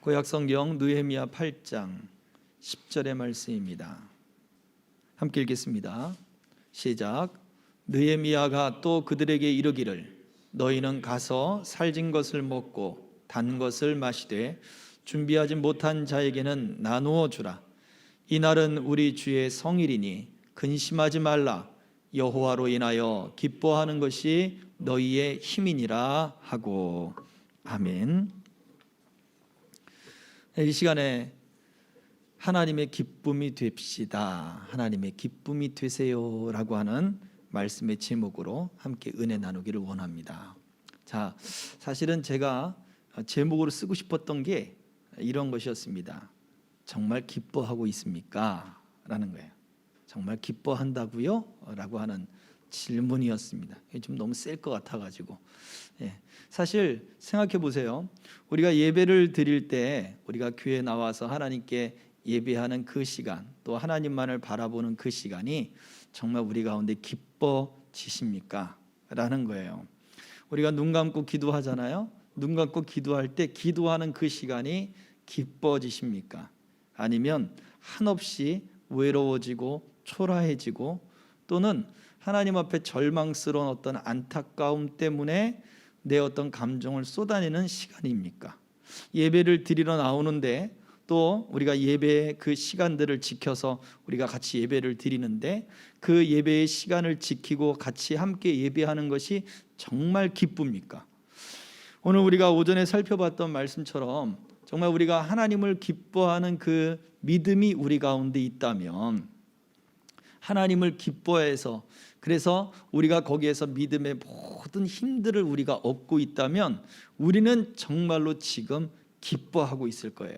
구약성경 느헤미야 8장 10절의 말씀입니다. 함께 읽겠습니다. 시작. 느헤미야가 또 그들에게 이르기를 너희는 가서 살진 것을 먹고 단 것을 마시되 준비하지 못한 자에게는 나누어 주라. 이날은 우리 주의 성일이니 근심하지 말라. 여호와로 인하여 기뻐하는 것이 너희의 힘이니라 하고. 아멘. 이 시간에 하나님의 기쁨이 됩시다, 하나님의 기쁨이 되세요라고 하는 말씀의 제목으로 함께 은혜 나누기를 원합니다. 자, 사실은 제가 제목으로 쓰고 싶었던 게 이런 것이었습니다. 정말 기뻐하고 있습니까? 라는 거예요. 정말 기뻐한다고요? 라고 하는 질문이었습니다. 좀 너무 셀 것 같아가지고. 사실 생각해 보세요. 우리가 예배를 드릴 때, 우리가 교회에 나와서 하나님께 예배하는 그 시간, 또 하나님만을 바라보는 그 시간이 정말 우리 가운데 기뻐지십니까? 라는 거예요. 우리가 눈 감고 기도하잖아요. 눈 감고 기도할 때 기도하는 그 시간이 기뻐지십니까? 아니면 한없이 외로워지고 초라해지고, 또는 하나님 앞에 절망스러운 어떤 안타까움 때문에 내 어떤 감정을 쏟아내는 시간입니까? 예배를 드리러 나오는데, 또 우리가 예배의 그 시간들을 지켜서 우리가 같이 예배를 드리는데, 그 예배의 시간을 지키고 같이 함께 예배하는 것이 정말 기쁩니까? 오늘 우리가 오전에 살펴봤던 말씀처럼 정말 우리가 하나님을 기뻐하는 그 믿음이 우리 가운데 있다면, 하나님을 기뻐해서, 그래서 우리가 거기에서 믿음의 모든 힘들을 우리가 얻고 있다면 우리는 정말로 지금 기뻐하고 있을 거예요.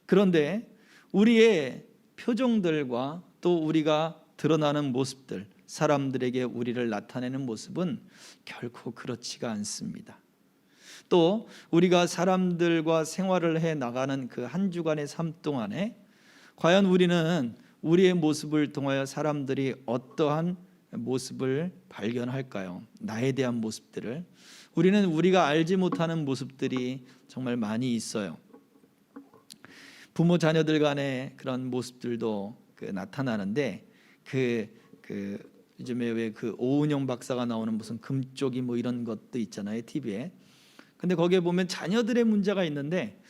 그런데 우리의 표정들과 또 우리가 드러나는 모습들, 사람들에게 우리를 나타내는 모습은 결코 그렇지가 않습니다. 또 우리가 사람들과 생활을 해 나가는 그 한 주간의 삶 동안에 과연 우리는 우리의 모습을 통하여 사람들이 어떠한 모습을 발견할까요? 나에 대한 모습들을. 우리는 우리가 알지 못하는 모습들이 정말 많이 있어요. 부모 자녀들 간의 그런 모습들도 나타나는데, 요즘에 왜 그 오은영 박사가 나오는 무슨 금쪽이 뭐 이런 것도 있잖아요, TV에. 근데 거기에 보면 자녀들의 문제가 있는데,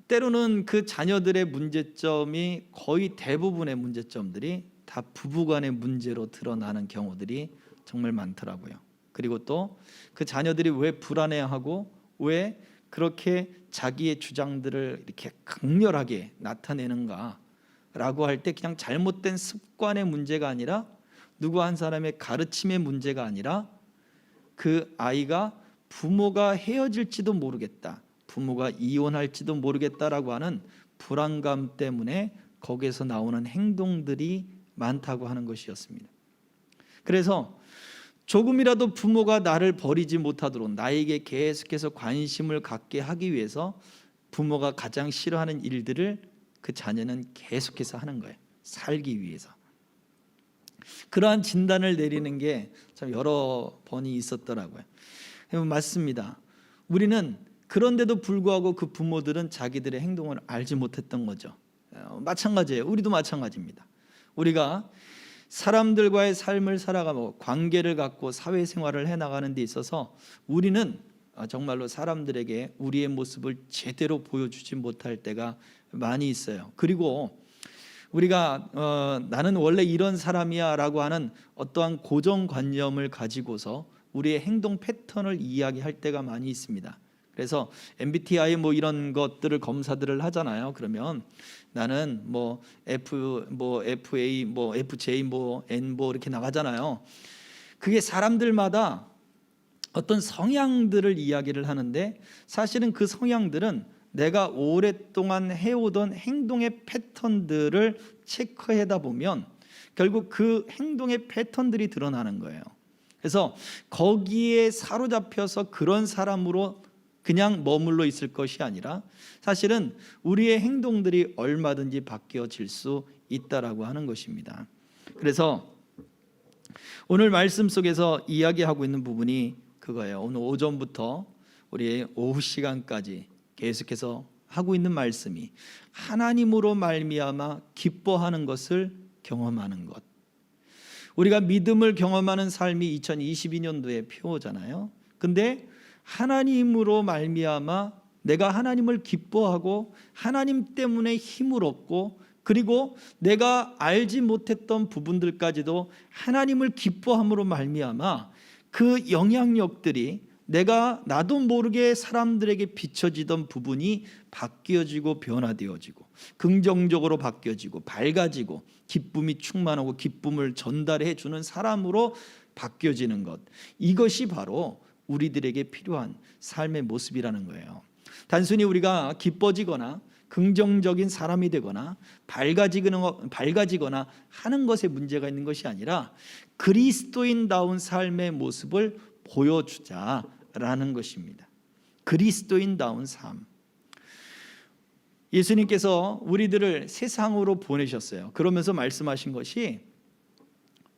때로는 그 자녀들의 문제점이, 거의 대부분의 문제점들이 다 부부간의 문제로 드러나는 경우들이 정말 많더라고요. 그리고 또 그 자녀들이 왜 불안해하고 왜 그렇게 자기의 주장들을 이렇게 강렬하게 나타내는가라고 할 때, 그냥 잘못된 습관의 문제가 아니라, 누구 한 사람의 가르침의 문제가 아니라, 그 아이가 부모가 헤어질지도 모르겠다, 부모가 이혼할지도 모르겠다라고 하는 불안감 때문에 거기에서 나오는 행동들이 많다고 하는 것이었습니다. 그래서 조금이라도 부모가 나를 버리지 못하도록, 나에게 계속해서 관심을 갖게 하기 위해서 부모가 가장 싫어하는 일들을 그 자녀는 계속해서 하는 거예요. 살기 위해서. 그러한 진단을 내리는 게 참 여러 번이 있었더라고요. 맞습니다. 우리는 그런데도 불구하고 그 부모들은 자기들의 행동을 알지 못했던 거죠. 마찬가지예요. 우리도 마찬가지입니다. 우리가 사람들과의 삶을 살아가고 관계를 갖고 사회생활을 해나가는 데 있어서 우리는 정말로 사람들에게 우리의 모습을 제대로 보여주지 못할 때가 많이 있어요. 그리고 우리가 나는 원래 이런 사람이야 라고 하는 어떠한 고정관념을 가지고서 우리의 행동 패턴을 이야기할 때가 많이 있습니다. 그래서 MBTI 뭐 이런 것들을 검사들을 하잖아요. 그러면 나는 뭐 FA 뭐 FJ 뭐 N 뭐 이렇게 나가잖아요. 그게 사람들마다 어떤 성향들을 이야기를 하는데, 사실은 그 성향들은 내가 오랫동안 해오던 행동의 패턴들을 체크하다 보면 결국 그 행동의 패턴들이 드러나는 거예요. 그래서 거기에 사로잡혀서 그런 사람으로 그냥 머물러 있을 것이 아니라, 사실은 우리의 행동들이 얼마든지 바뀌어질 수 있다라고 하는 것입니다. 그래서 오늘 말씀 속에서 이야기하고 있는 부분이 그거예요. 오늘 오전부터 우리 오후 시간까지 계속해서 하고 있는 말씀이 하나님으로 말미암아 기뻐하는 것을 경험하는 것. 우리가 믿음을 경험하는 삶이 2022년도의 표잖아요. 근데 하나님으로 말미암아 내가 하나님을 기뻐하고 하나님 때문에 힘을 얻고 그리고 내가 알지 못했던 부분들까지도 하나님을 기뻐함으로 말미암아 그 영향력들이 나도 모르게 사람들에게 비춰지던 부분이 바뀌어지고 변화되어지고 긍정적으로 바뀌어지고 밝아지고 기쁨이 충만하고 기쁨을 전달해 주는 사람으로 바뀌어지는 것, 이것이 바로 우리들에게 필요한 삶의 모습이라는 거예요. 단순히 우리가 기뻐지거나 긍정적인 사람이 되거나 밝아지거나 하는 것에 문제가 있는 것이 아니라 그리스도인다운 삶의 모습을 보여주자라는 것입니다. 그리스도인다운 삶. 예수님께서 우리들을 세상으로 보내셨어요. 그러면서 말씀하신 것이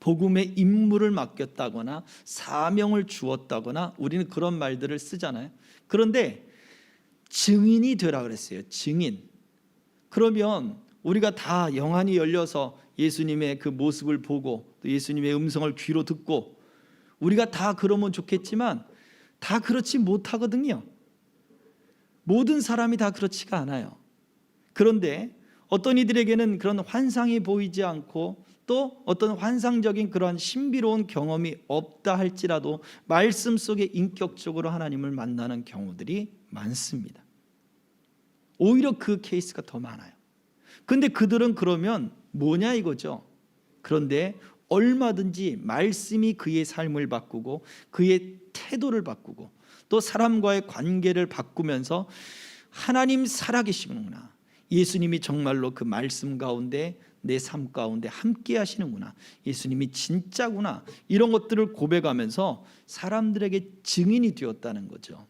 복음의 임무를 맡겼다거나 사명을 주었다거나 우리는 그런 말들을 쓰잖아요. 그런데 증인이 되라 그랬어요. 증인. 그러면 우리가 다 영안이 열려서 예수님의 그 모습을 보고 또 예수님의 음성을 귀로 듣고 우리가 다 그러면 좋겠지만 다 그렇지 못하거든요. 모든 사람이 다 그렇지가 않아요. 그런데 어떤 이들에게는 그런 환상이 보이지 않고 또 어떤 환상적인 그러한 신비로운 경험이 없다 할지라도 말씀 속에 인격적으로 하나님을 만나는 경우들이 많습니다. 오히려 그 케이스가 더 많아요. 근데 그들은 그러면 뭐냐 이거죠. 그런데 얼마든지 말씀이 그의 삶을 바꾸고 그의 태도를 바꾸고 또 사람과의 관계를 바꾸면서 하나님 살아계시는구나, 예수님이 정말로 그 말씀 가운데 내 삶 가운데 함께 하시는구나, 예수님이 진짜구나, 이런 것들을 고백하면서 사람들에게 증인이 되었다는 거죠.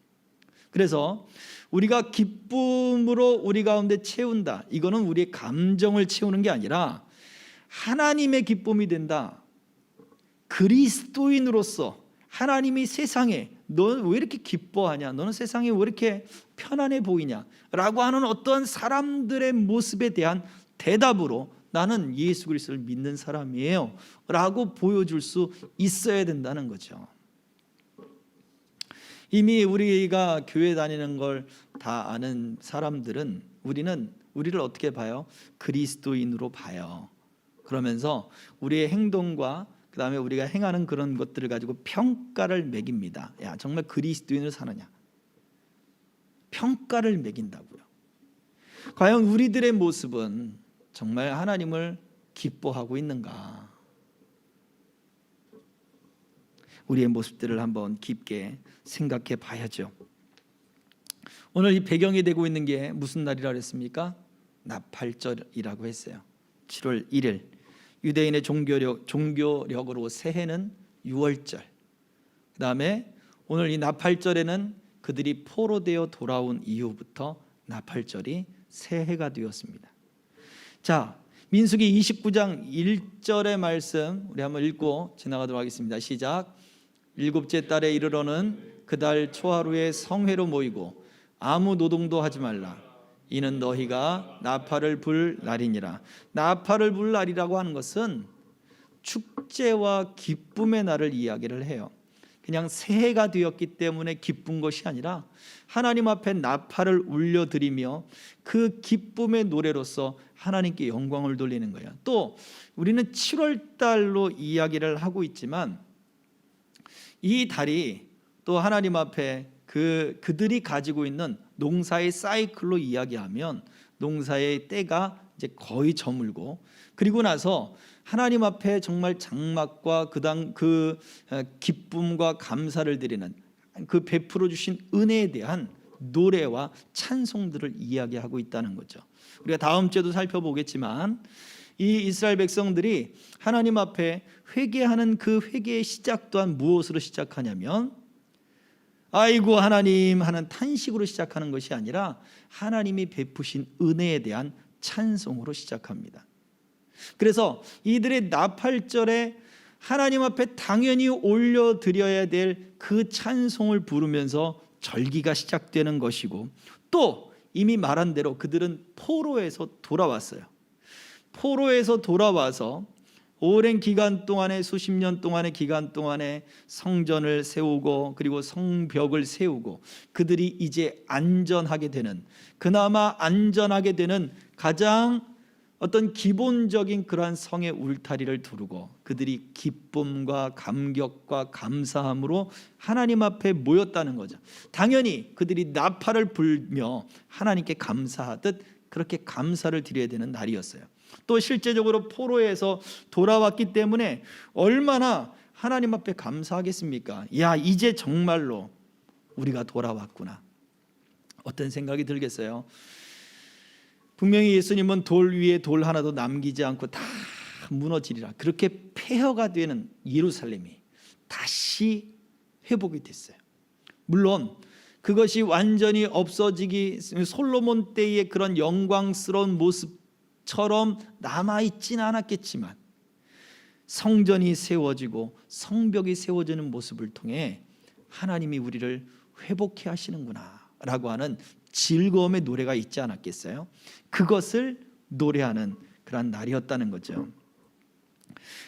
그래서 우리가 기쁨으로 우리 가운데 채운다, 이거는 우리의 감정을 채우는 게 아니라 하나님의 기쁨이 된다. 그리스도인으로서 하나님이 세상에 너는 왜 이렇게 기뻐하냐, 너는 세상에 왜 이렇게 편안해 보이냐 라고 하는 어떤 사람들의 모습에 대한 대답으로 나는 예수 그리스도를 믿는 사람이에요 라고 보여줄 수 있어야 된다는 거죠. 이미 우리가 교회 다니는 걸 다 아는 사람들은 우리를 어떻게 봐요? 그리스도인으로 봐요. 그러면서 우리의 행동과 그 다음에 우리가 행하는 그런 것들을 가지고 평가를 매깁니다. 야, 정말 그리스도인으로 사느냐, 평가를 매긴다고요. 과연 우리들의 모습은 정말 하나님을 기뻐하고 있는가? 우리의 모습들을 한번 깊게 생각해 봐야죠. 오늘 이 배경이 되고 있는 게 무슨 날이라고 그랬습니까? 나팔절이라고 했어요. 7월 1일 유대인의 종교력으로 새해는 6월절. 그 다음에 오늘 이 나팔절에는 그들이 포로되어 돌아온 이후부터 나팔절이 새해가 되었습니다. 자, 민수기 29장 1절의 말씀 우리 한번 읽고 지나가도록 하겠습니다. 시작. 일곱째 달에 이르러는 그 달 초하루에 성회로 모이고 아무 노동도 하지 말라. 이는 너희가 나팔을 불 날이니라. 나팔을 불 날이라고 하는 것은 축제와 기쁨의 날을 이야기를 해요. 그냥 새해가 되었기 때문에 기쁜 것이 아니라 하나님 앞에 나팔을 울려드리며 그 기쁨의 노래로서 하나님께 영광을 돌리는 거예요. 또 우리는 7월 달로 이야기를 하고 있지만 이 달이 또 하나님 앞에 그들이 가지고 있는 농사의 사이클로 이야기하면 농사의 때가 이제 거의 저물고 그리고 나서 하나님 앞에 정말 장막과 그 기쁨과 감사를 드리는 그 베풀어 주신 은혜에 대한 노래와 찬송들을 이야기하고 있다는 거죠. 우리가 다음 주에도 살펴보겠지만 이 이스라엘 백성들이 하나님 앞에 회개하는 그 회개의 시작 또한 무엇으로 시작하냐면 아이고 하나님 하는 탄식으로 시작하는 것이 아니라 하나님이 베푸신 은혜에 대한 찬송으로 시작합니다. 그래서 이들의 나팔절에 하나님 앞에 당연히 올려드려야 될 그 찬송을 부르면서 절기가 시작되는 것이고 또 이미 말한 대로 그들은 포로에서 돌아왔어요. 포로에서 돌아와서 오랜 기간 동안에, 수십 년 동안의 기간 동안에 성전을 세우고 그리고 성벽을 세우고 그들이 이제 안전하게 되는, 그나마 안전하게 되는 가장 어떤 기본적인 그러한 성의 울타리를 두르고 그들이 기쁨과 감격과 감사함으로 하나님 앞에 모였다는 거죠. 당연히 그들이 나팔을 불며 하나님께 감사하듯 그렇게 감사를 드려야 되는 날이었어요. 또 실제적으로 포로에서 돌아왔기 때문에 얼마나 하나님 앞에 감사하겠습니까? 야, 이제 정말로 우리가 돌아왔구나. 어떤 생각이 들겠어요? 분명히 예수님은 돌 위에 돌 하나도 남기지 않고 다 무너지리라, 그렇게 폐허가 되는 예루살렘이 다시 회복이 됐어요. 물론 그것이 완전히 없어지기, 솔로몬 때의 그런 영광스러운 모습처럼 남아있지는 않았겠지만 성전이 세워지고 성벽이 세워지는 모습을 통해 하나님이 우리를 회복해 하시는구나 라고 하는 즐거움의 노래가 있지 않았겠어요? 그것을 노래하는 그런 날이었다는 거죠.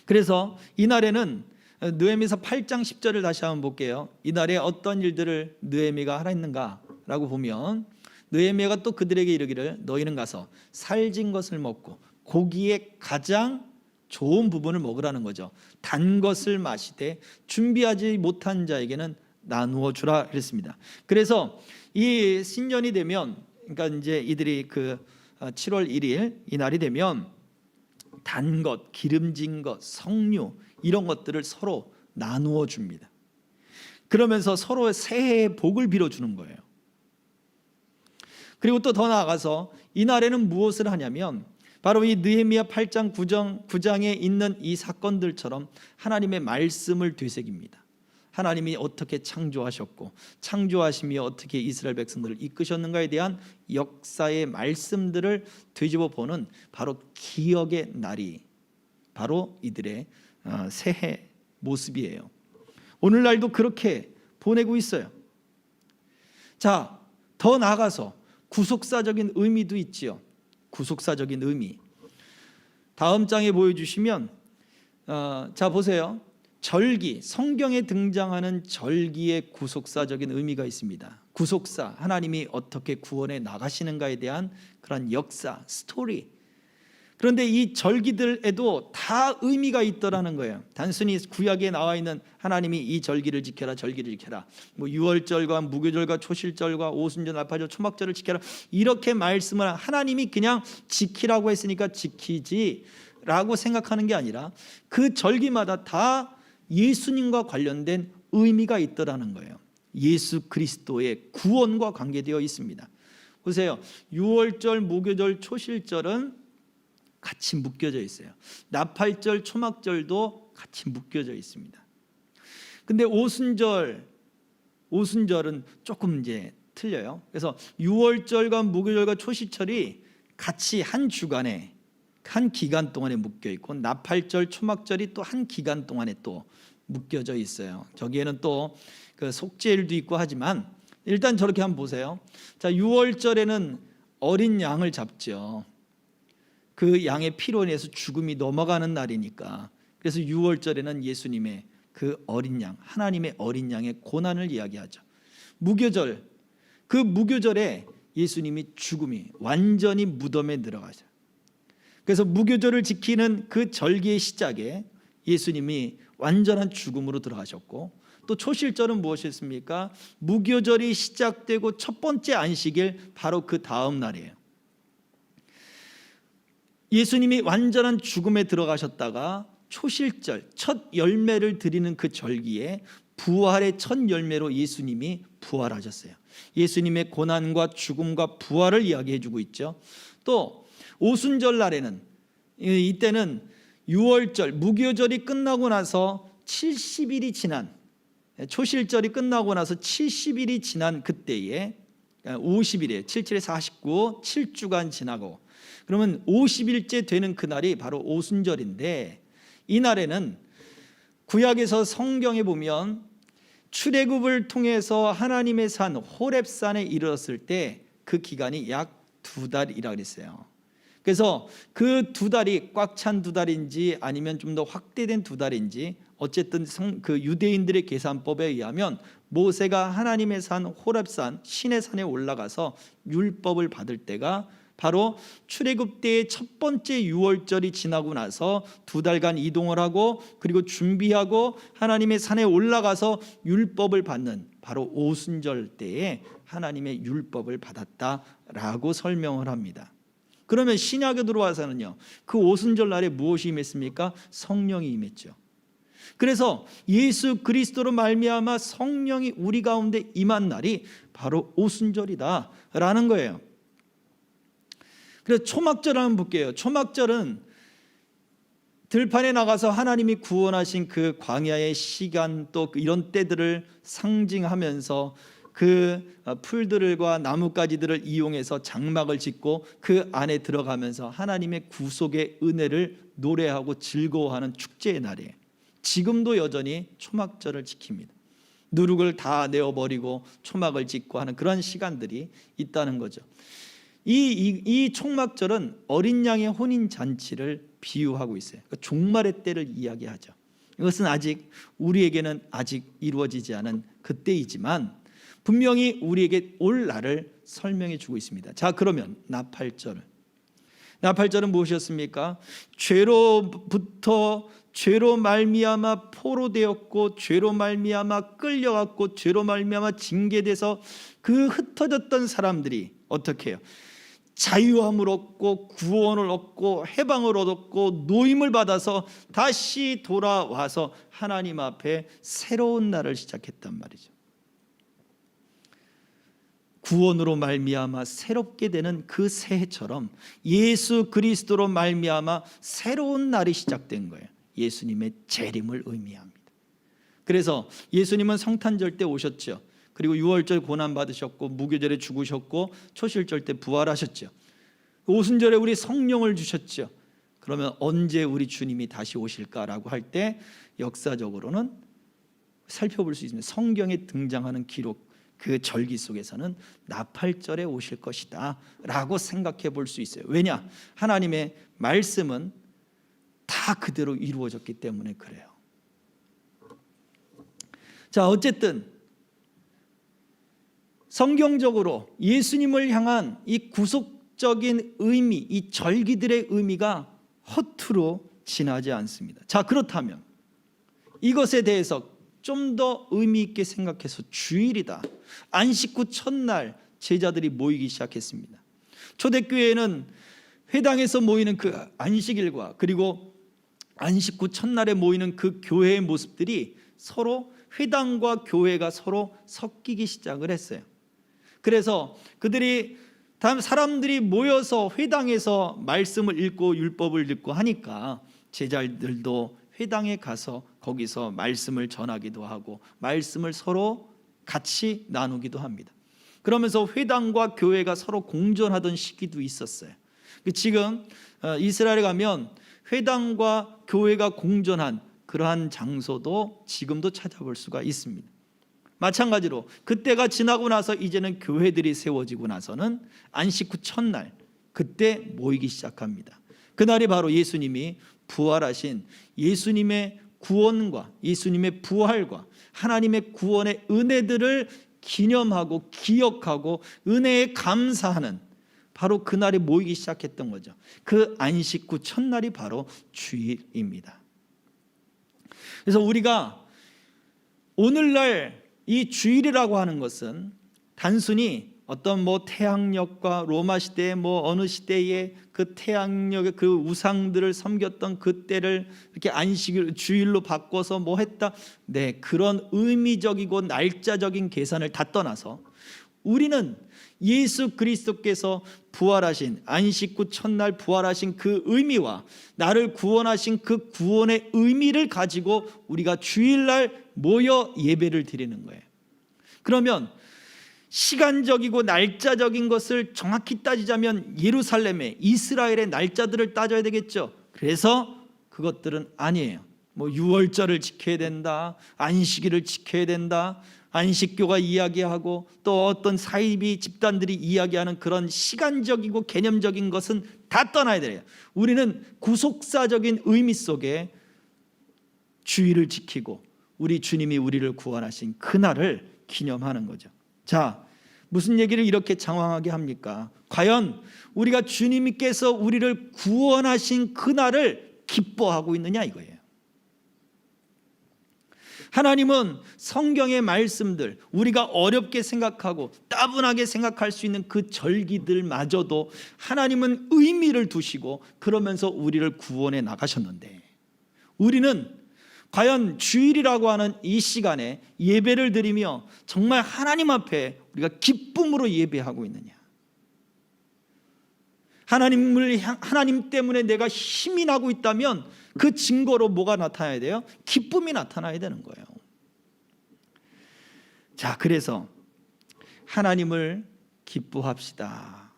그래서 이날에는 느헤미서 8장 10절을 다시 한번 볼게요. 이날에 어떤 일들을 느헤미가 하라 했는가라고 보면, 느헤미야가 또 그들에게 이르기를 너희는 가서 살진 것을 먹고 고기의 가장 좋은 부분을 먹으라는 거죠. 단 것을 마시되 준비하지 못한 자에게는 나누어 주라 그랬습니다. 그래서 이 신년이 되면, 그러니까 이제 이들이 그 7월 1일 이 날이 되면 단 것, 기름진 것, 석류 이런 것들을 서로 나누어 줍니다. 그러면서 서로의 새해의 복을 빌어주는 거예요. 그리고 또 더 나아가서 이날에는 무엇을 하냐면 바로 이 느헤미야 8장 9장에 있는 이 사건들처럼 하나님의 말씀을 되새깁니다. 하나님이 어떻게 창조하셨고 창조하시며 어떻게 이스라엘 백성들을 이끄셨는가에 대한 역사의 말씀들을 되짚어 보는 바로 기억의 날이 바로 이들의 새해 모습이에요. 오늘날도 그렇게 보내고 있어요. 자, 더 나아가서 구속사적인 의미도 있지요. 구속사적인 의미. 다음 장에 보여주시면 자 보세요. 절기, 성경에 등장하는 절기의 구속사적인 의미가 있습니다. 구속사, 하나님이 어떻게 구원해 나가시는가에 대한 그런 역사, 스토리. 그런데 이 절기들에도 다 의미가 있더라는 거예요. 단순히 구약에 나와 있는 하나님이 이 절기를 지켜라, 절기를 지켜라, 뭐 유월절과 무교절과 초실절과 오순절, 나팔절, 초막절을 지켜라 이렇게 말씀을 하나님이 그냥 지키라고 했으니까 지키지라고 생각하는 게 아니라 그 절기마다 다 예수님과 관련된 의미가 있더라는 거예요. 예수 그리스도의 구원과 관계되어 있습니다. 보세요. 유월절, 무교절, 초실절은 같이 묶여져 있어요. 나팔절, 초막절도 같이 묶여져 있습니다. 근데 오순절은 조금 이제 틀려요. 그래서 유월절과 무교절과 초실절이 같이 한 주간에 한 기간 동안에 묶여 있고 나팔절, 초막절이 또 한 기간 동안에 또 묶여져 있어요. 저기에는 또 그 속죄일도 있고 하지만 일단 저렇게 한번 보세요. 자, 유월절에는 어린 양을 잡죠. 그 양의 피로 인해서 죽음이 넘어가는 날이니까. 그래서 유월절에는 예수님의 그 어린 양, 하나님의 어린 양의 고난을 이야기하죠. 무교절, 그 무교절에 예수님이 죽음이 완전히 무덤에 들어가죠. 그래서 무교절을 지키는 그 절기의 시작에 예수님이 완전한 죽음으로 들어가셨고, 또 초실절은 무엇이었습니까? 무교절이 시작되고 첫 번째 안식일 바로 그 다음 날이에요. 예수님이 완전한 죽음에 들어가셨다가 초실절 첫 열매를 드리는 그 절기에 부활의 첫 열매로 예수님이 부활하셨어요. 예수님의 고난과 죽음과 부활을 이야기해 주고 있죠. 또 오순절 날에는, 이때는 유월절 무교절이 끝나고 나서 70일이 지난, 초실절이 끝나고 나서 70일이 지난 그때에 50일에 77에 49 7주간 지나고 그러면 50일째 되는 그날이 바로 오순절인데, 이 날에는 구약에서 성경에 보면 출애굽을 통해서 하나님의 산 호렙산에 이르렀을 때 그 기간이 약 2달이라 그랬어요. 그래서 그 2달이 꽉 찬 2달인지 아니면 좀 더 확대된 2달인지 어쨌든 그 유대인들의 계산법에 의하면 모세가 하나님의 산 호렙산 신의 산에 올라가서 율법을 받을 때가 바로 출애굽 때의 첫 번째 유월절이 지나고 나서 2달간 이동을 하고 그리고 준비하고 하나님의 산에 올라가서 율법을 받는 바로 오순절 때에 하나님의 율법을 받았다라고 설명을 합니다. 그러면 신약에 들어와서는요, 그 오순절 날에 무엇이 임했습니까? 성령이 임했죠. 그래서 예수 그리스도로 말미암아 성령이 우리 가운데 임한 날이 바로 오순절이다라는 거예요. 그래서 초막절 한번 볼게요. 초막절은 들판에 나가서 하나님이 구원하신 그 광야의 시간 또 이런 때들을 상징하면서 그 풀들과 나뭇가지들을 이용해서 장막을 짓고 그 안에 들어가면서 하나님의 구속의 은혜를 노래하고 즐거워하는 축제의 날이에요. 지금도 여전히 초막절을 지킵니다. 누룩을 다 내어버리고 초막을 짓고 하는 그런 시간들이 있다는 거죠. 이 초막절은 어린 양의 혼인 잔치를 비유하고 있어요. 그러니까 종말의 때를 이야기하죠. 이것은 아직 우리에게는 아직 이루어지지 않은 그때이지만 분명히 우리에게 올 날을 설명해 주고 있습니다. 자, 그러면 나팔절은 무엇이었습니까? 죄로 말미암아 포로되었고 죄로 말미암아 끌려갔고 죄로 말미암아 징계돼서 그 흩어졌던 사람들이 어떻게 해요? 자유함을 얻고 구원을 얻고 해방을 얻었고 노임을 받아서 다시 돌아와서 하나님 앞에 새로운 날을 시작했단 말이죠. 구원으로 말미암아 새롭게 되는 그 새해처럼 예수 그리스도로 말미암아 새로운 날이 시작된 거예요. 예수님의 재림을 의미합니다. 그래서 예수님은 성탄절 때 오셨죠. 그리고 유월절 고난 받으셨고 무교절에 죽으셨고 초실절 때 부활하셨죠. 오순절에 우리 성령을 주셨죠. 그러면 언제 우리 주님이 다시 오실까라고 할 때 역사적으로는 살펴볼 수 있습니다. 성경에 등장하는 기록 그 절기 속에서는 나팔절에 오실 것이다 라고 생각해 볼 수 있어요. 왜냐? 하나님의 말씀은 다 그대로 이루어졌기 때문에 그래요. 자, 어쨌든 성경적으로 예수님을 향한 이 구속적인 의미, 이 절기들의 의미가 허투루 지나지 않습니다. 자, 그렇다면 이것에 대해서 좀 더 의미 있게 생각해서 주일이다, 안식 후 첫날 제자들이 모이기 시작했습니다. 초대교회에는 회당에서 모이는 그 안식일과 그리고 안식 후 첫날에 모이는 그 교회의 모습들이 서로 회당과 교회가 서로 섞이기 시작을 했어요. 그래서 그들이 사람들이 모여서 회당에서 말씀을 읽고 율법을 읽고 하니까 제자들도 회당에 가서 거기서 말씀을 전하기도 하고 말씀을 서로 같이 나누기도 합니다. 그러면서 회당과 교회가 서로 공존하던 시기도 있었어요. 지금 이스라엘에 가면 회당과 교회가 공존한 그러한 장소도 지금도 찾아볼 수가 있습니다. 마찬가지로 그때가 지나고 나서 이제는 교회들이 세워지고 나서는 안식 후 첫날 그때 모이기 시작합니다. 그날이 바로 예수님이 부활하신 예수님의 구원과 예수님의 부활과 하나님의 구원의 은혜들을 기념하고 기억하고 은혜에 감사하는 바로 그날이 모이기 시작했던 거죠. 그 안식 후 첫날이 바로 주일입니다. 그래서 우리가 오늘날 이 주일이라고 하는 것은 단순히 어떤 태양력과 로마 시대의 어느 시대의 그 태양력의 그 우상들을 섬겼던 그때를 이렇게 안식일 주일로 바꿔서 했다. 네, 그런 의미적이고 날짜적인 계산을 다 떠나서 우리는 예수 그리스도께서 부활하신 안식 후 첫날 부활하신 그 의미와 나를 구원하신 그 구원의 의미를 가지고 우리가 주일날 모여 예배를 드리는 거예요. 그러면 시간적이고 날짜적인 것을 정확히 따지자면 예루살렘의 이스라엘의 날짜들을 따져야 되겠죠. 그래서 그것들은 아니에요. 유월절을 지켜야 된다, 안식일을 지켜야 된다, 안식교가 이야기하고 또 어떤 사이비 집단들이 이야기하는 그런 시간적이고 개념적인 것은 다 떠나야 돼요. 우리는 구속사적인 의미 속에 주의를 지키고 우리 주님이 우리를 구원하신 그날을 기념하는 거죠. 자, 무슨 얘기를 이렇게 장황하게 합니까? 과연 우리가 주님께서 우리를 구원하신 그날을 기뻐하고 있느냐 이거예요. 하나님은 성경의 말씀들, 우리가 어렵게 생각하고 따분하게 생각할 수 있는 그 절기들마저도 하나님은 의미를 두시고 그러면서 우리를 구원해 나가셨는데, 우리는 과연 주일이라고 하는 이 시간에 예배를 드리며 정말 하나님 앞에 우리가 기쁨으로 예배하고 있느냐? 하나님 때문에 내가 힘이 나고 있다면 그 증거로 뭐가 나타나야 돼요? 기쁨이 나타나야 되는 거예요. 자, 그래서 하나님을 기뻐합시다.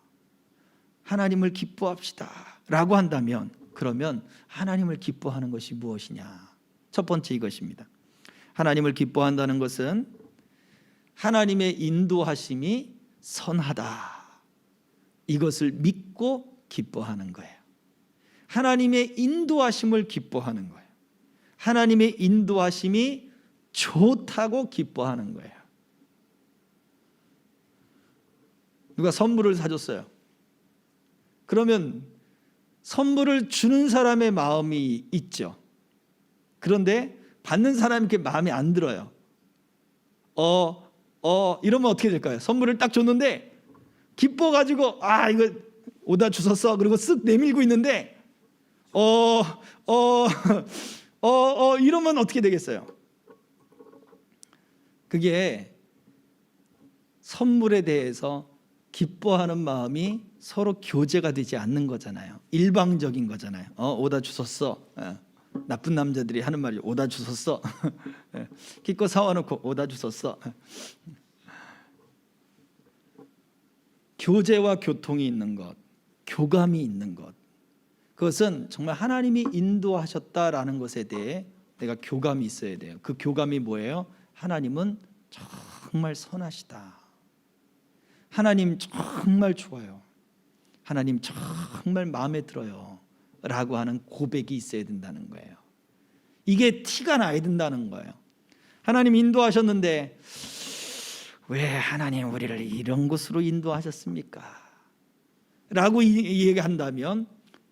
하나님을 기뻐합시다 라고 한다면, 그러면 하나님을 기뻐하는 것이 무엇이냐? 첫 번째 이것입니다. 하나님을 기뻐한다는 것은 하나님의 인도하심이 선하다, 이것을 믿고 기뻐하는 거예요. 하나님의 인도하심을 기뻐하는 거예요. 하나님의 인도하심이 좋다고 기뻐하는 거예요. 누가 선물을 사줬어요. 그러면 선물을 주는 사람의 마음이 있죠. 그런데 받는 사람이 이렇게 마음에 안 들어요. 이러면 어떻게 될까요? 선물을 딱 줬는데 기뻐가지고 이거 오다 주웠어. 그리고 쓱 내밀고 있는데 이러면 어떻게 되겠어요? 그게 선물에 대해서 기뻐하는 마음이 서로 교제가 되지 않는 거잖아요. 일방적인 거잖아요. 오다 주웠어. 나쁜 남자들이 하는 말이 오다 주웠어. 기껏 사와놓고 오다 주웠어. 교제와 교통이 있는 것, 교감이 있는 것, 그것은 정말 하나님이 인도하셨다라는 것에 대해 내가 교감이 있어야 돼요. 그 교감이 뭐예요? 하나님은 정말 선하시다. 하나님 정말 좋아요. 하나님 정말 마음에 들어요 라고 하는 고백이 있어야 된다는 거예요. 이게 티가 나야 된다는 거예요. 하나님 인도하셨는데 왜 하나님 우리를 이런 곳으로 인도하셨습니까? 라고 얘기한다면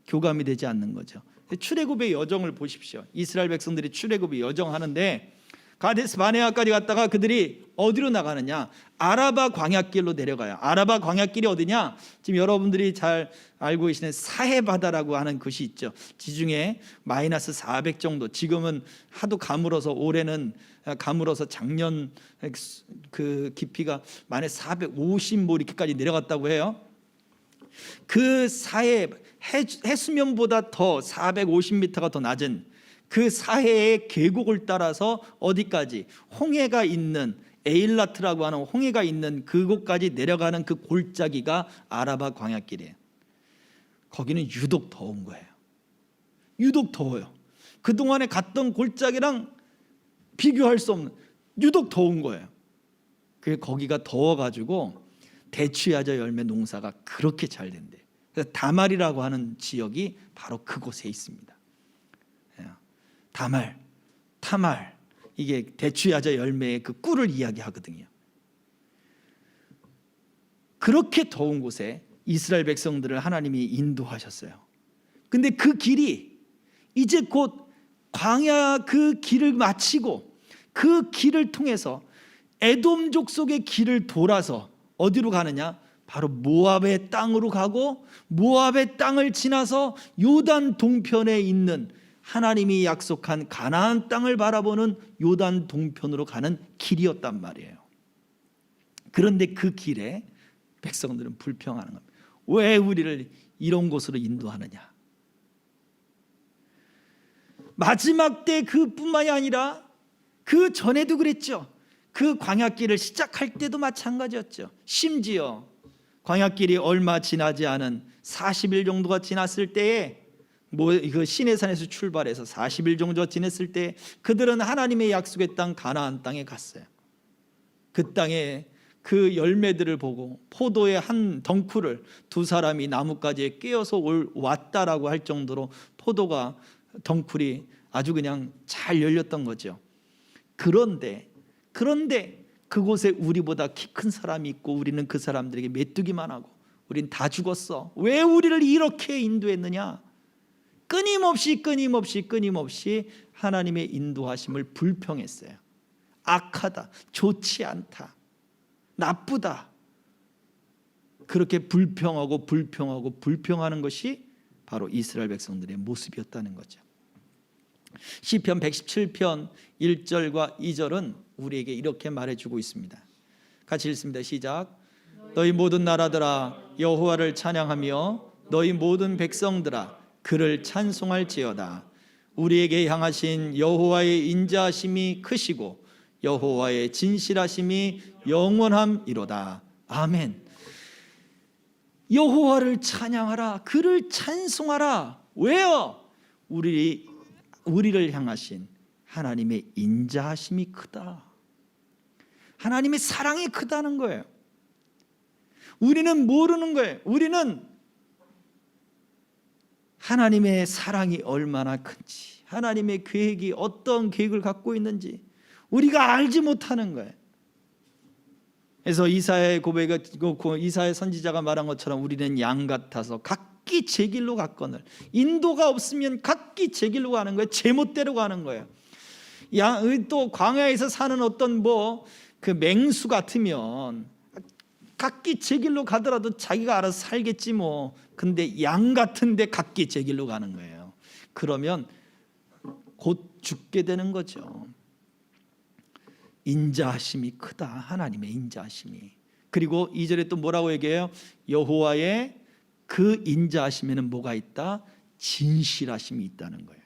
교감이 되지 않는 거죠. 출애굽의 여정을 보십시오. 이스라엘 백성들이 출애굽의 여정하는데 가데스 바네아까지 갔다가 그들이 어디로 나가느냐? 아라바 광야길로 내려가요. 아라바 광야길이 어디냐? 지금 여러분들이 잘 알고 계시는 사해바다라고 하는 곳이 있죠. 지중해 마이너스 400 정도. 지금은 하도 가물어서, 올해는 가물어서 작년 그 깊이가 마이너스 450 뭐 이렇게까지 내려갔다고 해요. 그 사해 해수면보다 더 450m가 더 낮은 그 사해의 계곡을 따라서 어디까지? 홍해가 있는 에일라트라고 하는 홍해가 있는 그곳까지 내려가는 그 골짜기가 아라바 광야길이에요. 거기는 유독 더운 거예요. 유독 더워요. 그동안에 갔던 골짜기랑 비교할 수 없는 유독 더운 거예요. 거기가 더워가지고 대추야자 열매 농사가 그렇게 잘 된대요. 그래서 다말이라고 하는 지역이 바로 그곳에 있습니다. 다말, 타말, 이게 대추야자 열매의 그 꿀을 이야기하거든요. 그렇게 더운 곳에 이스라엘 백성들을 하나님이 인도하셨어요. 근데 그 길이 이제 곧 광야 그 길을 마치고 그 길을 통해서 에돔 족속의 길을 돌아서 어디로 가느냐? 바로 모압의 땅으로 가고 모압의 땅을 지나서 요단 동편에 있는 하나님이 약속한 가나안 땅을 바라보는 요단 동편으로 가는 길이었단 말이에요. 그런데 그 길에 백성들은 불평하는 겁니다. 왜 우리를 이런 곳으로 인도하느냐? 마지막 때 그뿐만이 아니라 그 전에도 그랬죠. 그 광야길을 시작할 때도 마찬가지였죠. 심지어 광야길이 얼마 지나지 않은 40일 정도가 지났을 때에 그 시내산에서 출발해서 40일 정도 지냈을 때 그들은 하나님의 약속의 땅 가나안 땅에 갔어요. 그 땅에 그 열매들을 보고 포도의 한 덩쿨을 두 사람이 나뭇가지에 깨어서 왔다라고 할 정도로 포도가 덩쿨이 아주 그냥 잘 열렸던 거죠. 그런데 그곳에 우리보다 키 큰 사람이 있고 우리는 그 사람들에게 메뚜기만 하고 우린 다 죽었어. 왜 우리를 이렇게 인도했느냐? 끊임없이 하나님의 인도하심을 불평했어요. 악하다, 좋지 않다, 나쁘다. 그렇게 불평하는 것이 바로 이스라엘 백성들의 모습이었다는 거죠. 시편 117편 1절과 2절은 우리에게 이렇게 말해주고 있습니다. 같이 읽습니다. 시작. 너희 모든 나라들아 여호와를 찬양하며 너희 모든 백성들아 그를 찬송할지어다. 우리에게 향하신 여호와의 인자하심이 크시고 여호와의 진실하심이 영원함이로다. 아멘. 여호와를 찬양하라. 그를 찬송하라. 왜요? 우리를 향하신 하나님의 인자하심이 크다. 하나님의 사랑이 크다는 거예요. 우리는 모르는 거예요. 우리는 하나님의 사랑이 얼마나 큰지, 하나님의 계획이 어떤 계획을 갖고 있는지 우리가 알지 못하는 거예요. 그래서 이사야의 이사야 선지자가 말한 것처럼 우리는 양 같아서 각기 제 길로 갔거늘, 인도가 없으면 각기 제 길로 가는 거예요. 제멋대로 가는 거예요. 또 광야에서 사는 어떤 그 맹수 같으면 각기 제 길로 가더라도 자기가 알아서 살겠지 뭐. 근데 양 같은데 각기 제 길로 가는 거예요. 그러면 곧 죽게 되는 거죠. 인자하심이 크다. 하나님의 인자하심이. 그리고 2절에 또 뭐라고 얘기해요? 여호와의 그 인자하심에는 뭐가 있다? 진실하심이 있다는 거예요.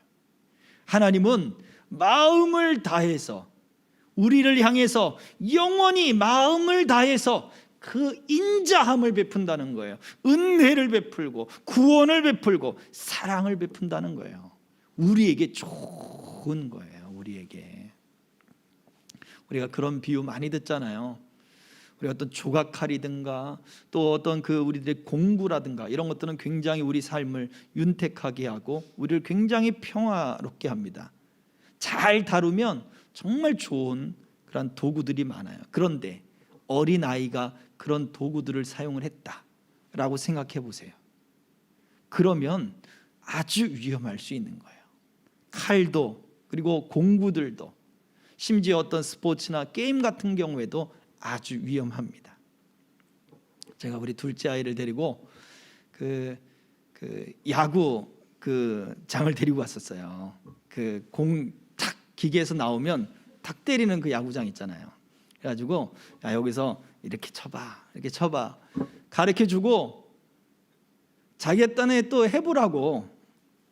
하나님은 마음을 다해서 우리를 향해서 영원히 마음을 다해서 그 인자함을 베푼다는 거예요. 은혜를 베풀고 구원을 베풀고 사랑을 베푼다는 거예요. 우리에게 좋은 거예요. 우리가 그런 비유 많이 듣잖아요. 우리 어떤 조각칼이든가 또 어떤 우리들의 공부라든가 이런 것들은 굉장히 우리 삶을 윤택하게 하고 우리를 굉장히 평화롭게 합니다. 잘 다루면 정말 좋은 그런 도구들이 많아요. 그런데 어린아이가 그런 도구들을 사용을 했다라고 생각해 보세요. 그러면 아주 위험할 수 있는 거예요. 칼도 그리고 공구들도 심지어 어떤 스포츠나 게임 같은 경우에도 아주 위험합니다. 제가 우리 둘째 아이를 데리고 야구 장을 데리고 갔었어요. 공 탁 기계에서 나오면 탁 때리는 그 야구장 있잖아요. 그래가지고 야 여기서 이렇게 쳐봐 가르쳐주고 자기 딴에 또 해보라고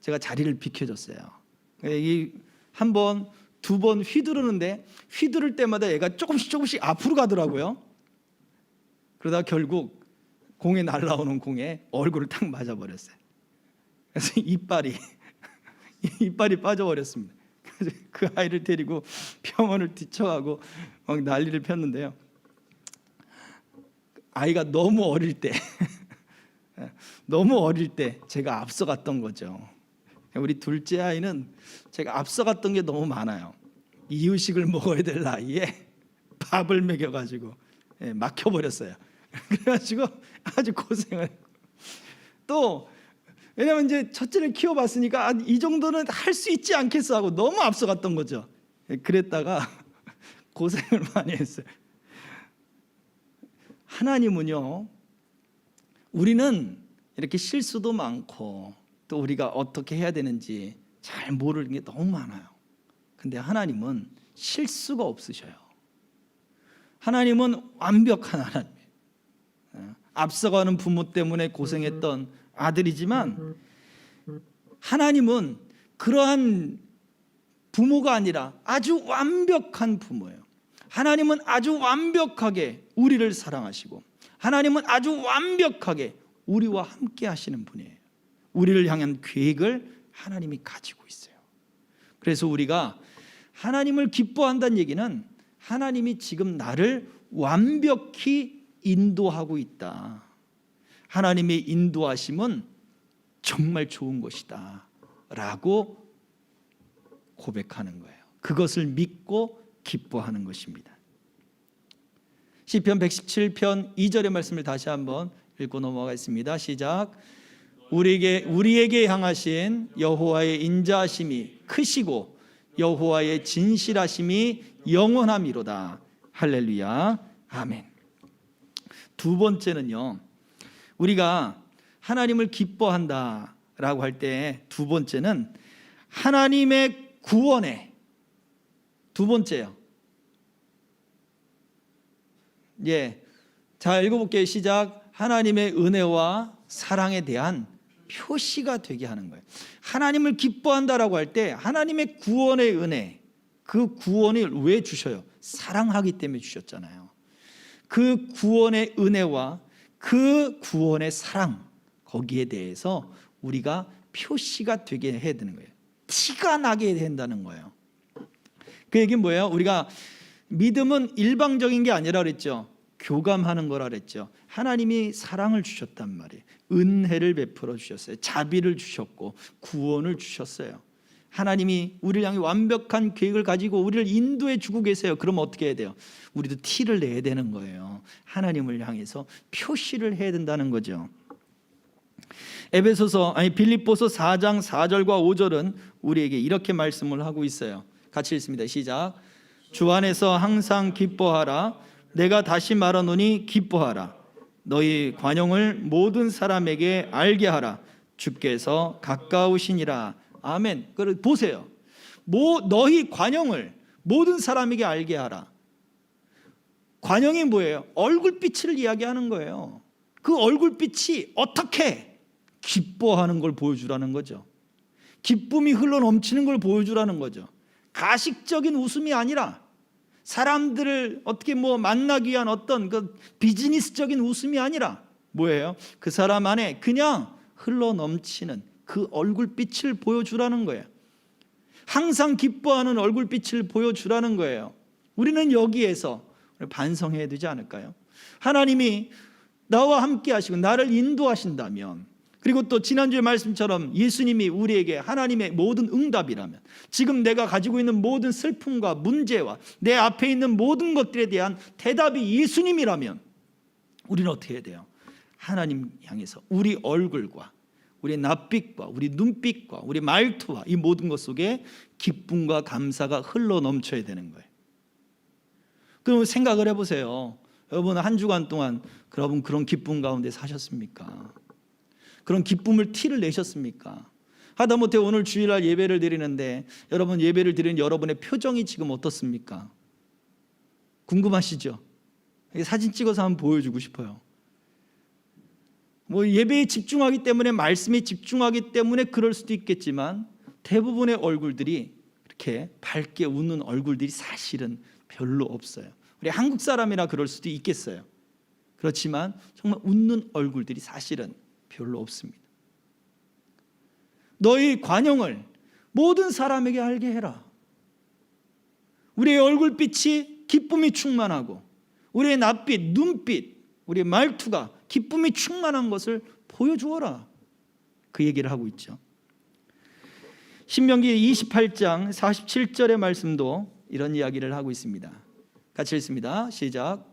제가 자리를 비켜줬어요. 한 번, 두 번 휘두르는데 휘두를 때마다 얘가 조금씩 앞으로 가더라고요. 그러다 결국 공에 날라오는 공에 얼굴을 탁 맞아버렸어요. 그래서 이빨이 빠져버렸습니다. 그래서 그 아이를 데리고 병원을 뒤쳐가고 막 난리를 폈는데요. 아이가 너무 어릴 때 제가 앞서갔던 거죠. 우리 둘째 아이는 제가 앞서갔던 게 너무 많아요. 이유식을 먹어야 될 나이에 밥을 먹여가지고 막혀버렸어요. 그래가지고 아주 고생을 했고 또 왜냐면 이제 첫째를 키워봤으니까 이 정도는 할 수 있지 않겠어 하고 너무 앞서갔던 거죠. 그랬다가 고생을 많이 했어요. 하나님은요, 우리는 이렇게 실수도 많고 또 우리가 어떻게 해야 되는지 잘 모르는 게 너무 많아요. 근데 하나님은 실수가 없으셔요. 하나님은 완벽한 하나님이에요. 앞서가는 부모 때문에 고생했던 아들이지만 하나님은 그러한 부모가 아니라 아주 완벽한 부모예요. 하나님은 아주 완벽하게 우리를 사랑하시고 하나님은 아주 완벽하게 우리와 함께 하시는 분이에요. 우리를 향한 계획을 하나님이 가지고 있어요. 그래서 우리가 하나님을 기뻐한다는 얘기는 하나님이 지금 나를 완벽히 인도하고 있다. 하나님의 인도하심은 정말 좋은 것이다 라고 고백하는 거예요. 그것을 믿고 기뻐하는 것입니다. 시편 117편 2절의 말씀을 다시 한번 읽고 넘어가겠습니다. 시작. 우리에게 향하신 여호와의 인자하심이 크시고 여호와의 진실하심이 영원함이로다. 할렐루야. 아멘. 두 번째는요, 우리가 하나님을 기뻐한다라고 할 때 두 번째는 하나님의 구원에, 두 번째요. 자, 읽어볼게요. 시작. 하나님의 은혜와 사랑에 대한 표시가 되게 하는 거예요. 하나님을 기뻐한다라고 할 때 하나님의 구원의 은혜, 그 구원을 왜 주셔요? 사랑하기 때문에 주셨잖아요. 그 구원의 은혜와 그 구원의 사랑, 거기에 대해서 우리가 표시가 되게 해야 되는 거예요. 티가 나게 된다는 거예요. 그 얘기는 뭐예요? 우리가 믿음은 일방적인 게 아니라 그랬죠. 교감하는 거라 그랬죠. 하나님이 사랑을 주셨단 말이에요. 은혜를 베풀어 주셨어요. 자비를 주셨고 구원을 주셨어요. 하나님이 우리를 향해 완벽한 계획을 가지고 우리를 인도해 주고 계세요. 그럼 어떻게 해야 돼요? 우리도 티를 내야 되는 거예요. 하나님을 향해서 표시를 해야 된다는 거죠. 빌립보서 4장 4절과 5절은 우리에게 이렇게 말씀을 하고 있어요. 같이 읽습니다. 시작. 주 안에서 항상 기뻐하라. 내가 다시 말하노니 기뻐하라. 너희 관용을 모든 사람에게 알게 하라. 주께서 가까우시니라. 아멘. 보세요. 너희 관용을 모든 사람에게 알게 하라. 관용이 뭐예요? 얼굴빛을 이야기하는 거예요. 그 얼굴빛이 어떻게 기뻐하는 걸 보여주라는 거죠. 기쁨이 흘러넘치는 걸 보여주라는 거죠. 가식적인 웃음이 아니라 사람들을 어떻게 만나기 위한 어떤 그 비즈니스적인 웃음이 아니라 뭐예요? 그 사람 안에 그냥 흘러넘치는 그 얼굴빛을 보여주라는 거예요. 항상 기뻐하는 얼굴빛을 보여주라는 거예요. 우리는 여기에서 반성해야 되지 않을까요? 하나님이 나와 함께 하시고 나를 인도하신다면, 그리고 또 지난주의 말씀처럼 예수님이 우리에게 하나님의 모든 응답이라면, 지금 내가 가지고 있는 모든 슬픔과 문제와 내 앞에 있는 모든 것들에 대한 대답이 예수님이라면 우리는 어떻게 해야 돼요? 하나님 향해서 우리 얼굴과 우리 낯빛과 우리 눈빛과 우리 말투와 이 모든 것 속에 기쁨과 감사가 흘러넘쳐야 되는 거예요. 그럼 생각을 해보세요. 여러분 한 주간 동안 여러분 그런 기쁨 가운데 사셨습니까? 그런 기쁨을 티를 내셨습니까? 하다못해 오늘 주일날 예배를 드리는데 여러분 예배를 드리는 여러분의 표정이 지금 어떻습니까? 궁금하시죠? 사진 찍어서 한번 보여주고 싶어요. 예배에 집중하기 때문에, 말씀에 집중하기 때문에 그럴 수도 있겠지만 대부분의 얼굴들이 이렇게 밝게 웃는 얼굴들이 사실은 별로 없어요. 우리 한국 사람이라 그럴 수도 있겠어요. 그렇지만 정말 웃는 얼굴들이 사실은 별로 없습니다. 너희 관용을 모든 사람에게 알게 해라. 우리의 얼굴빛이 기쁨이 충만하고 우리의 낯빛, 눈빛, 우리의 말투가 기쁨이 충만한 것을 보여주어라. 그 얘기를 하고 있죠. 신명기 28장 47절의 말씀도 이런 이야기를 하고 있습니다. 같이 읽습니다. 시작.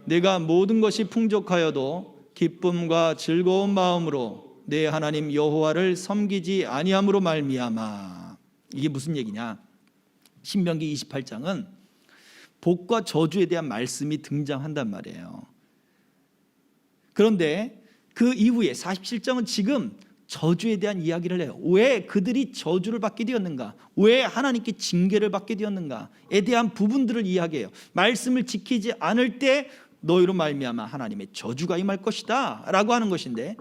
내가 모든 것이 풍족하여도 기쁨과 즐거운 마음으로 내 하나님 여호와를 섬기지 아니함으로 말미암아. 이게 무슨 얘기냐? 신명기 28장은 복과 저주에 대한 말씀이 등장한단 말이에요. 그런데 그 이후에 47장은 지금 저주에 대한 이야기를 해요. 왜 그들이 저주를 받게 되었는가? 왜 하나님께 징계를 받게 되었는가에 대한 부분들을 이야기해요. 말씀을 지키지 않을 때 너희로 말미암아 하나님의 저주가 임할 것이다 라고 하는 것인데,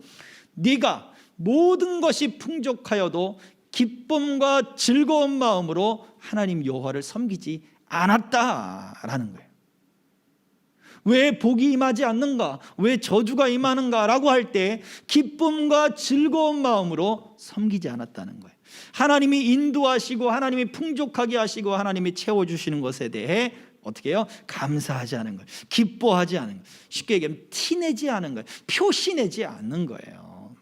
네가 모든 것이 풍족하여도 기쁨과 즐거운 마음으로 하나님 여호와를 섬기지 않았다라는 거예요. 왜 복이 임하지 않는가? 왜 저주가 임하는가? 라고 할 때 기쁨과 즐거운 마음으로 섬기지 않았다는 거예요. 하나님이 인도하시고 하나님이 풍족하게 하시고 하나님이 채워주시는 것에 대해 어떻게 해요? 감사하지 않은 거예요. 기뻐하지 않은 거예요. 쉽게 얘기하면 티내지 않은 거예요. 표시내지 않는 거예요.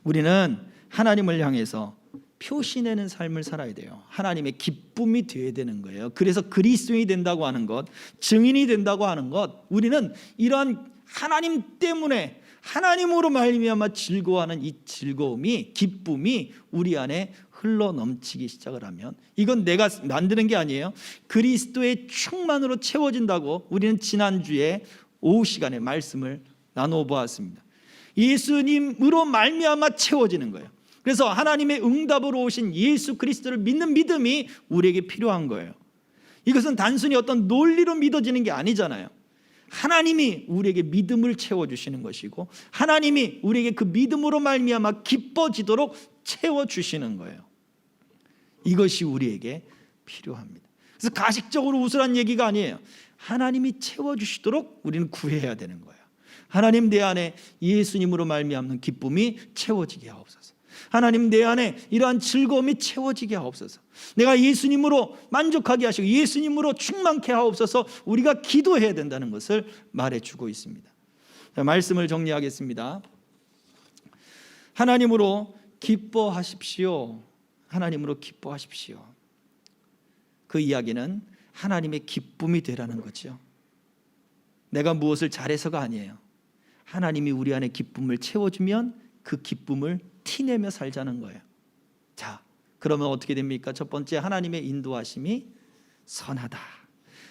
우리는 하나님을 향해서 표시내는 삶을 살아야 돼요. 하나님의 기쁨이 되어야 되는 거예요. 그래서 그리스도인이 된다고 하는 것, 증인이 된다고 하는 것, 우리는 이러한 하나님 때문에 하나님으로 말미암아 즐거워하는 이 즐거움이, 기쁨이 우리 안에 흘러 넘치기 시작을 하면, 이건 내가 만드는 게 아니에요. 그리스도의 충만으로 채워진다고 우리는 지난주에 오후 시간에 말씀을 나누어 보았습니다. 예수님으로 말미암아 채워지는 거예요. 그래서 하나님의 응답으로 오신 예수 그리스도를 믿는 믿음이 우리에게 필요한 거예요. 이것은 단순히 어떤 논리로 믿어지는 게 아니잖아요. 하나님이 우리에게 믿음을 채워주시는 것이고, 하나님이 우리에게 그 믿음으로 말미암아 기뻐지도록 채워주시는 거예요. 이것이 우리에게 필요합니다. 그래서 가식적으로 웃으란 얘기가 아니에요. 하나님이 채워주시도록 우리는 구해야 되는 거예요. 하나님, 내 안에 예수님으로 말미암는 기쁨이 채워지게 하옵소서. 하나님, 내 안에 이러한 즐거움이 채워지게 하옵소서. 내가 예수님으로 만족하게 하시고 예수님으로 충만케 하옵소서. 우리가 기도해야 된다는 것을 말해주고 있습니다. 말씀을 정리하겠습니다. 하나님으로 기뻐하십시오. 하나님으로 기뻐하십시오. 그 이야기는 하나님의 기쁨이 되라는 거죠. 내가 무엇을 잘해서가 아니에요. 하나님이 우리 안에 기쁨을 채워주면 그 기쁨을 티내며 살자는 거예요. 자, 그러면 어떻게 됩니까? 첫 번째, 하나님의 인도하심이 선하다.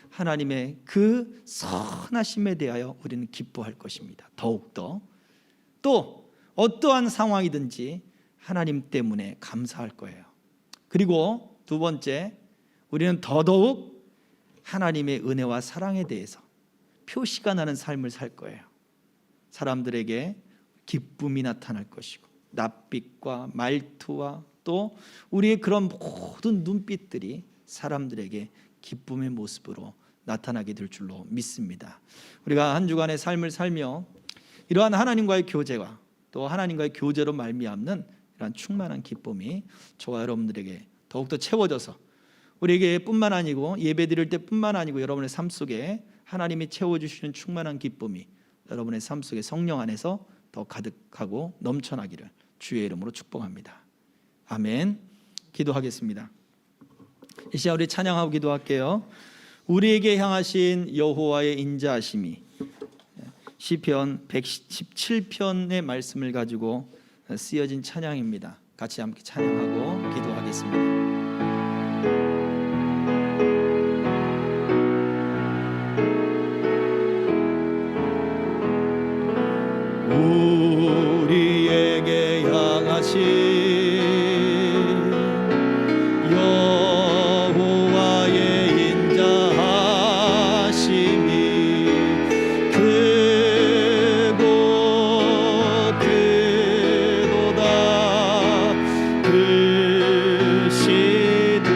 하나님의 그 선하심에 대하여 우리는 기뻐할 것입니다. 더욱더 또 어떠한 상황이든지 하나님 때문에 감사할 거예요. 그리고 두 번째, 우리는 더더욱 하나님의 은혜와 사랑에 대해서 표시가 나는 삶을 살 거예요. 사람들에게 기쁨이 나타날 것이고, 낯빛과 말투와 또 우리의 그런 모든 눈빛들이 사람들에게 기쁨의 모습으로 나타나게 될 줄로 믿습니다. 우리가 한 주간의 삶을 살며 이러한 하나님과의 교제와 또 하나님과의 교제로 말미암는 이러한 충만한 기쁨이 저와 여러분들에게 더욱더 채워져서 우리에게 뿐만 아니고 예배드릴 때 뿐만 아니고 여러분의 삶 속에 하나님이 채워주시는 충만한 기쁨이 여러분의 삶 속에 성령 안에서 더 가득하고 넘쳐나기를 주의 이름으로 축복합니다. 아멘. 기도하겠습니다. 이 시간 우리 찬양하고 기도할게요. 우리에게 향하신 여호와의 인자하심이, 시편 117편의 말씀을 가지고 쓰여진 찬양입니다. 같이 함께 찬양하고 기도하겠습니다. 우리에게 향하신 여호와의 인자하심이 크고 크도다. 크시도다.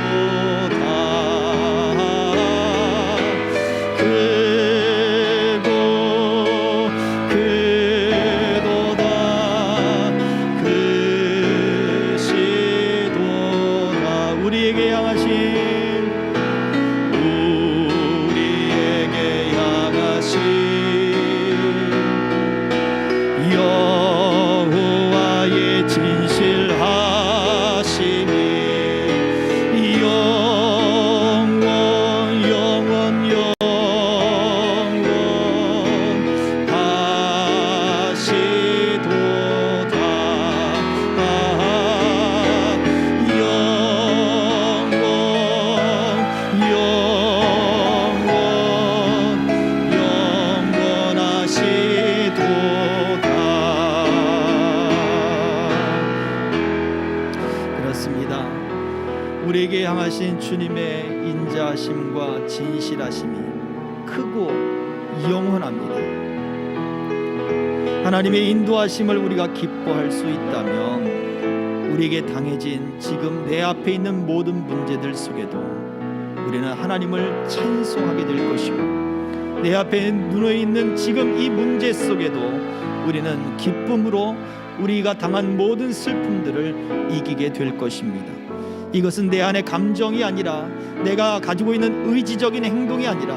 크고 크시도다. 우리에게 향하신 여호와의 진실하심이 영원 하시도다. 그렇습니다. 우리에게 향하신 주님의 인자하심과 진실하심이 크고 영원합니다. 하나님의 인도하심을 우리가 기뻐할 수 있다면 우리에게 당해진 지금 내 앞에 있는 모든 문제들 속에도 우리는 하나님을 찬송하게 될 것이고, 내 앞에 놓여 있는 지금 이 문제 속에도 우리는 기쁨으로 우리가 당한 모든 슬픔들을 이기게 될 것입니다. 이것은 내 안의 감정이 아니라 내가 가지고 있는 의지적인 행동이 아니라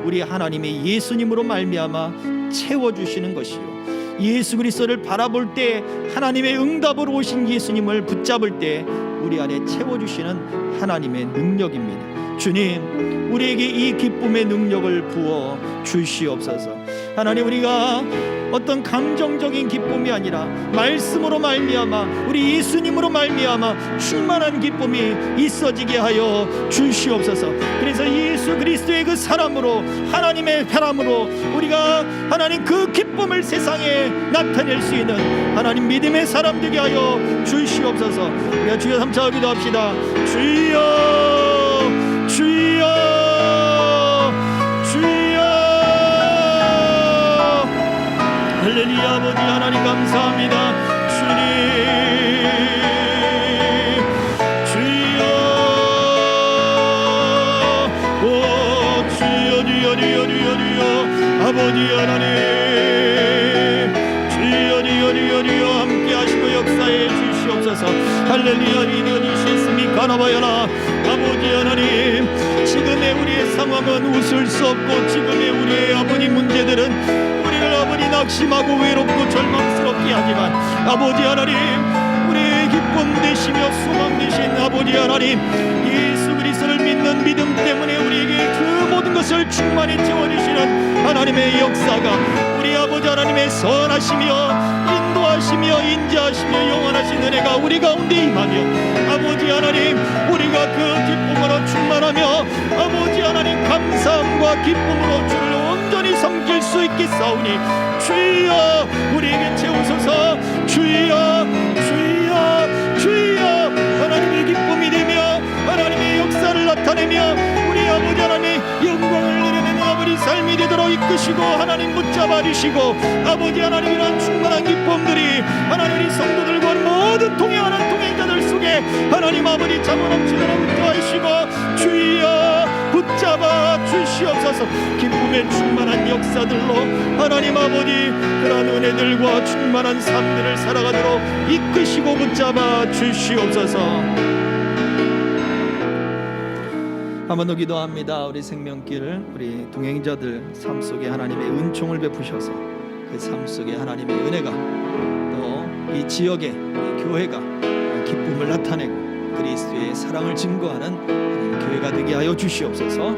우리 하나님의 예수님으로 말미암아 채워주시는 것이요, 예수 그리스도를 바라볼 때 하나님의 응답으로 오신 예수님을 붙잡을 때 우리 안에 채워주시는 하나님의 능력입니다. 주님, 우리에게 이 기쁨의 능력을 부어 주시옵소서. 하나님, 우리가 어떤 감정적인 기쁨이 아니라 말씀으로 말미암아 우리 예수님으로 말미암아 충만한 기쁨이 있어지게 하여 주시옵소서. 그래서 예수 그리스도의 그 사람으로, 하나님의 사람으로 우리가 하나님 그 기쁨을 세상에 나타낼 수 있는 하나님 믿음의 사람 되게 하여 주시옵소서. 우리가 주여 삼차 기도합시다. 주여, 주여, 할렐루야. 아버지 하나님 감사합니다. 주님, 주여, 오 주여, 주여, 주여, 주여, 주여, 아버지 하나님, 주여, 주여, 주여, 주여, 함께 하시고 역사해 주시옵소서. 할렐루야. 이는 이시스미까 나바야나. 아버지 하나님, 지금의 우리의 상황은 웃을 수 없고, 지금의 우리의 아버지 문제들은 아버지 낙심하고 외롭고 절망스럽게 하지만 아버지 하나님, 우리의 기쁨 되시며 소망 되신 아버지 하나님, 예수 그리스도를 믿는 믿음 때문에 우리에게 그 모든 것을 충만히 채워주시는 하나님의 역사가, 우리 아버지 하나님의 선하시며 인도하시며 인자하시며 영원하신 은혜가 우리 가운데 임하며 아버지 하나님, 우리가 그 기쁨으로 충만하며 아버지 하나님 감사함과 기쁨으로 주를 온전히 섬길 수 있겠사오니 주여 우리에게 채우소서. 주여, 주여, 주여, 하나님의 기쁨이 되며 하나님의 역사를 나타내며 우리 아버지 하나님의 영광을 내려내는 아버지 삶이 되도록 이끄시고 하나님 붙잡아 주시고 아버지 하나님, 이런 충만한 기쁨들이 하나님 우리 성도들과 모든 동행하는 동행자들 속에 하나님 아버지 자원 넘치도록 인도하시고 주여 붙잡아 주시옵소서. 기쁨의 충만한 역사들로 하나님 아버지 그러한 은혜들과 충만한 삶들을 살아가도록 이끄시고 붙잡아 주시옵소서. 한 번 더 기도합니다. 우리 생명길, 우리 동행자들 삶 속에 하나님의 은총을 베푸셔서 그 삶 속에 하나님의 은혜가, 또 이 지역에 우리 교회가 기쁨을 나타내고 그리스도의 사랑을 증거하는 교회가 되게 하여 주시옵소서.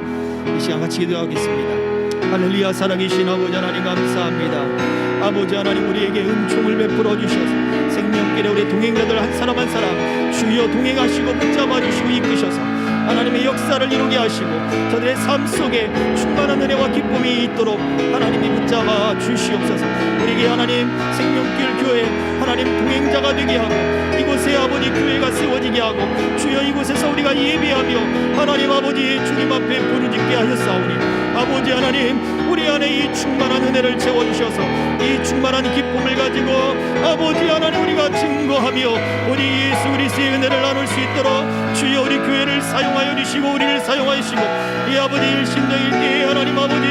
이 시간 같이 기도하겠습니다. 할렐루야. 살아계신 아버지 하나님 감사합니다. 아버지 하나님, 우리에게 은총을 베풀어 주셔서 생명길에 우리 동행자들 한 사람 한 사람 주여 동행하시고 붙잡아 주시고 이끄셔서 하나님의 역사를 이루게 하시고 저들의 삶 속에 충만한 은혜와 기쁨이 있도록 하나님이 붙잡아 주시옵소서. 우리에게 하나님 생명길 교회 하나님 동행자가 되게 하고 이곳에 아버지 교회가 세워지게 하고 주여 이곳에서 우리가 예배하며 하나님 아버지 주님 앞에 부르짖게 하셨사오니 아버지 하나님, 우리 안에 이 충만한 은혜를 채워주셔서 이 충만한 기쁨을 가지고 아버지 하나님 우리가 증거하며 우리 예수 그리스도의 은혜를 나눌 수 있도록 주여 우리 교회를 사용하여 주시고 우리를 사용하시고 이 아버지 일신령일 때에 하나님 아버지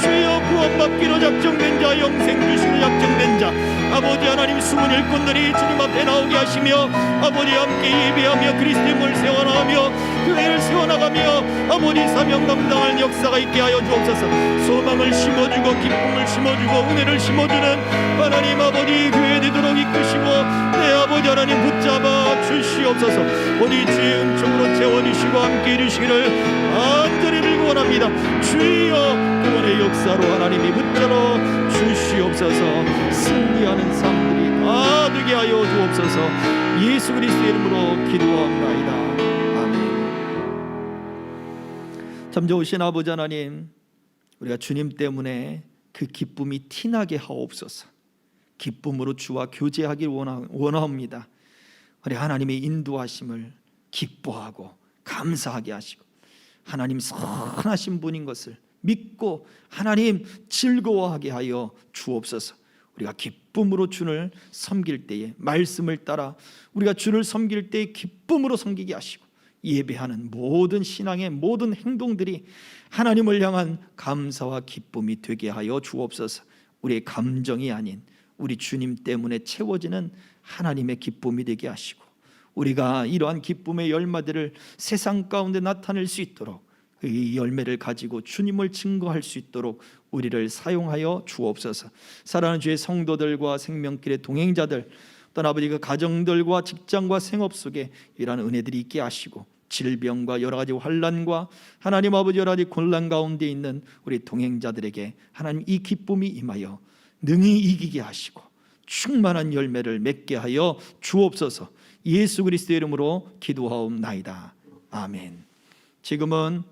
주여 구원받기로 작정된 자, 영생 주시고 작정된 자 아버지 하나님 숨은 일꾼들이 주님 앞에 나오게 하시며 아버지 함께 예배하며 그리스도의 몸을 세워나가며 교회를 세워나가며 아버지 사명 감당할 역사가 있게 하여 주옵소서. 소망을 심어주고 기쁨을 심어주고 은혜를 심어주는 하나님 아버지 교회 되도록 이끄시고 내 아버지 하나님 붙잡아 주시옵소서. 우리 주의 은총으로 채워주시고 함께 해주시기를 간절히 빌고 원합니다. 주여 구원의 역사로 하나님이 붙잡아 주시옵소서. 승리하는 삶들이 다 되게 하여 주옵소서. 예수 그리스도의 이름으로 기도합나이다. 아멘. 참 좋으신 아버지 하나님, 우리가 주님 때문에 그 기쁨이 티나게 하옵소서. 기쁨으로 주와 교제하길 원합니다. 우리 하나님의 인도하심을 기뻐하고 감사하게 하시고 하나님 선하신 분인 것을 믿고 하나님 즐거워하게 하여 주옵소서. 우리가 기쁨으로 주를 섬길 때에 말씀을 따라 우리가 주를 섬길 때에 기쁨으로 섬기게 하시고 예배하는 모든 신앙의 모든 행동들이 하나님을 향한 감사와 기쁨이 되게 하여 주옵소서. 우리의 감정이 아닌 우리 주님 때문에 채워지는 하나님의 기쁨이 되게 하시고 우리가 이러한 기쁨의 열매들을 세상 가운데 나타낼 수 있도록 이 열매를 가지고 주님을 증거할 수 있도록 우리를 사용하여 주옵소서. 사랑하는 주의 성도들과 생명길의 동행자들, 또한 아버지 그 가정들과 직장과 생업 속에 이러한 은혜들이 있게 하시고, 질병과 여러 가지 환난과 하나님 아버지 여러 가지 곤란 가운데 있는 우리 동행자들에게 하나님 이 기쁨이 임하여 능히 이기게 하시고 충만한 열매를 맺게 하여 주옵소서. 예수 그리스도의 이름으로 기도하옵나이다. 아멘. 지금은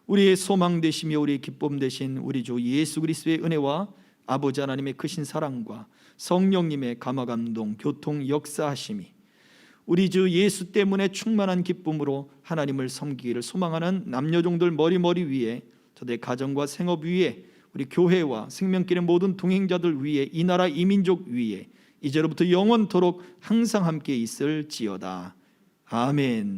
우리의 소망 되시며 우리의 기쁨 되신 우리 주 예수 그리스도의 은혜와 아버지 하나님의 크신 사랑과 성령님의 감화감동 교통 역사하심이 우리 주 예수 때문에 충만한 기쁨으로 하나님을 섬기기를 소망하는 남녀종들 머리 위에, 저들의 가정과 생업 위에, 우리 교회와 생명길의 모든 동행자들 위에, 이 나라 이 민족 위에 이제로부터 영원토록 항상 함께 있을지어다. 아멘.